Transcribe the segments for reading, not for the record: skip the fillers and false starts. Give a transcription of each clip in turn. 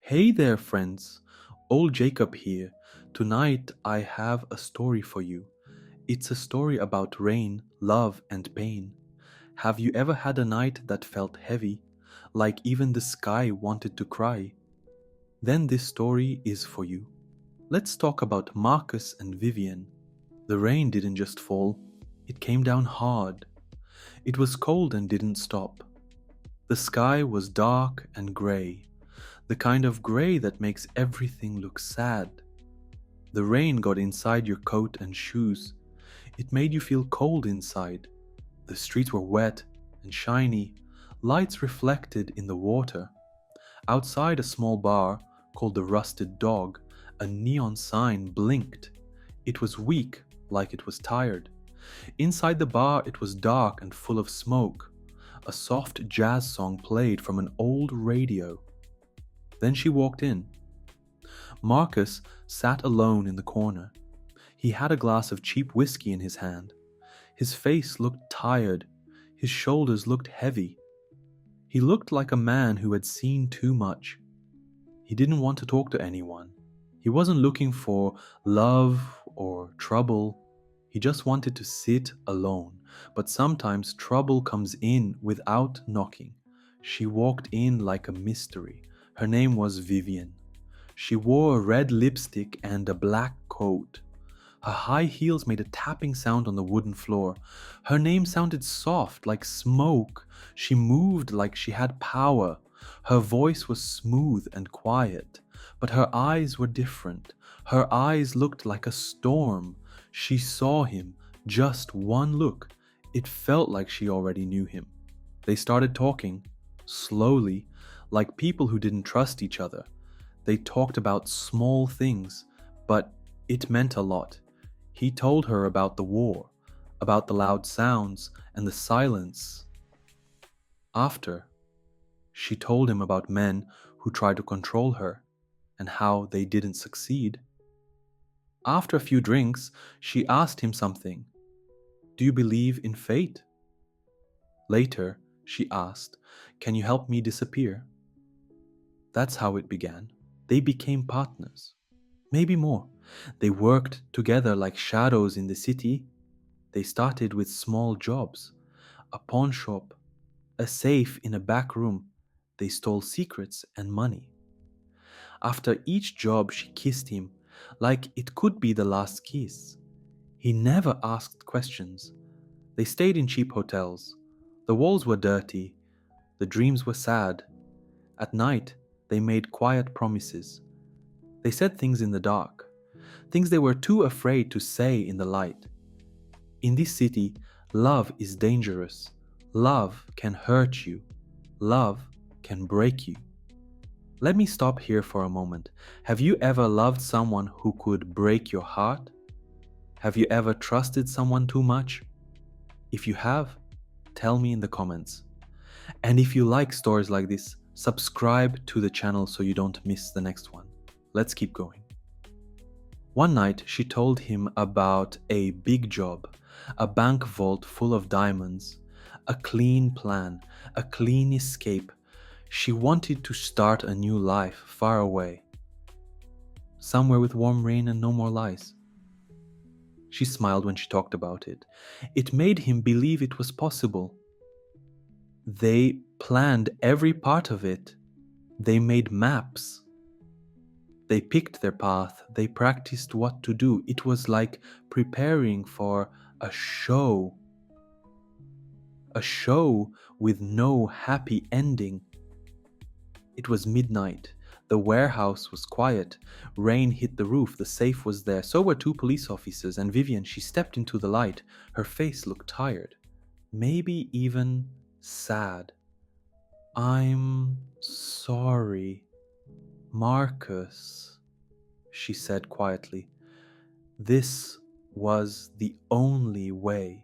Hey there, friends. Old Jacob here. Tonight I have a story for you. It's a story about rain, love, and pain. Have you ever had a night that felt heavy, like even the sky wanted to cry? Then this story is for you. Let's talk about Marcus and Vivian. The rain didn't just fall, it came down hard. It was cold and didn't stop. The sky was dark and grey. The kind of grey that makes everything look sad. The rain got inside your coat and shoes. It made you feel cold inside. The streets were wet and shiny. Lights reflected in the water. Outside a small bar called the Rusted Dog, a neon sign blinked. It was weak, like it was tired. Inside the bar it was dark and full of smoke. A soft jazz song played from an old radio. Then she walked in. Marcus sat alone in the corner. He had a glass of cheap whiskey in his hand. His face looked tired. His shoulders looked heavy. He looked like a man who had seen too much. He didn't want to talk to anyone. He wasn't looking for love or trouble. He just wanted to sit alone. But sometimes trouble comes in without knocking. She walked in like a mystery. Her name was Vivian. She wore a red lipstick and a black coat. Her high heels made a tapping sound on the wooden floor. Her name sounded soft, like smoke. She moved like she had power. Her voice was smooth and quiet, but her eyes were different. Her eyes looked like a storm. She saw him, just one look. It felt like she already knew him. They started talking, slowly, like people who didn't trust each other. They talked about small things, but it meant a lot. He told her about the war, about the loud sounds and the silence. After, she told him about men who tried to control her and how they didn't succeed. After a few drinks, she asked him something. Do you believe in fate? Later, she asked, can you help me disappear? That's how it began. They became partners. Maybe more. They worked together like shadows in the city. They started with small jobs. A pawn shop, a safe in a back room. They stole secrets and money. After each job, she kissed him, like it could be the last kiss. He never asked questions. They stayed in cheap hotels. The walls were dirty. The dreams were sad. At night, they made quiet promises. They said things in the dark, things they were too afraid to say in the light. In this city, love is dangerous. Love can hurt you. Love can break you. Let me stop here for a moment. Have you ever loved someone who could break your heart? Have you ever trusted someone too much? If you have, tell me in the comments. And if you like stories like this, subscribe to the channel so you don't miss the next one. Let's keep going. One night, she told him about a big job, a bank vault full of diamonds, a clean plan, a clean escape. She wanted to start a new life far away, somewhere with warm rain and no more lies. She smiled when she talked about it. It made him believe it was possible. They planned every part of it. They made maps. They picked their path. They practiced what to do. It was like preparing for a show. A show with no happy ending. It was midnight. The warehouse was quiet. Rain hit the roof. The safe was there. So were two police officers. And Vivian, she stepped into the light. Her face looked tired. Maybe even sad. I'm sorry, Marcus, she said quietly. This was the only way.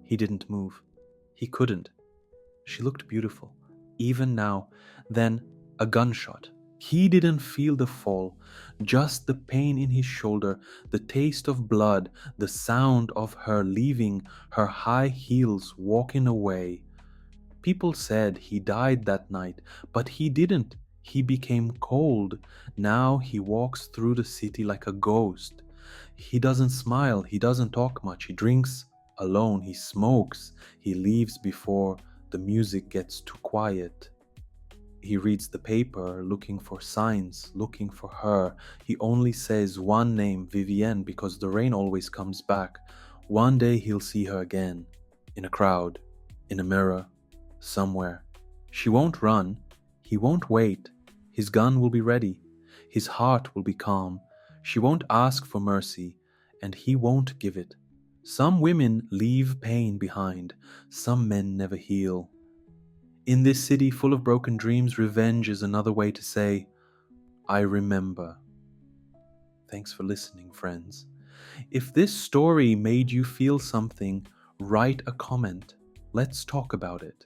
He didn't move. He couldn't. She looked beautiful, even now. Then a gunshot. He didn't feel the fall, just the pain in his shoulder, the taste of blood, the sound of her leaving her high heels, walking away. People said he died that night, but he didn't. He became cold. Now he walks through the city like a ghost. He doesn't smile, he doesn't talk much, he drinks alone, he smokes, he leaves before the music gets too quiet. He reads the paper, looking for signs, looking for her. He only says one name, Vivienne, because the rain always comes back. One day he'll see her again, in a crowd, in a mirror, somewhere. She won't run, he won't wait. His gun will be ready, his heart will be calm. She won't ask for mercy, and he won't give it. Some women leave pain behind, some men never heal. In this city full of broken dreams, revenge is another way to say, I remember. Thanks for listening, friends. If this story made you feel something, write a comment. Let's talk about it.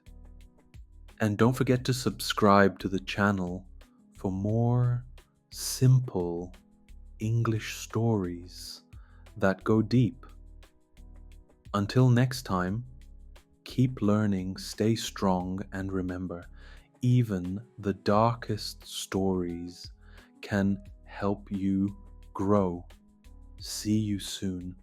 And don't forget to subscribe to the channel for more simple English stories that go deep. Until next time, keep learning, stay strong, and remember, even the darkest stories can help you grow. See you soon.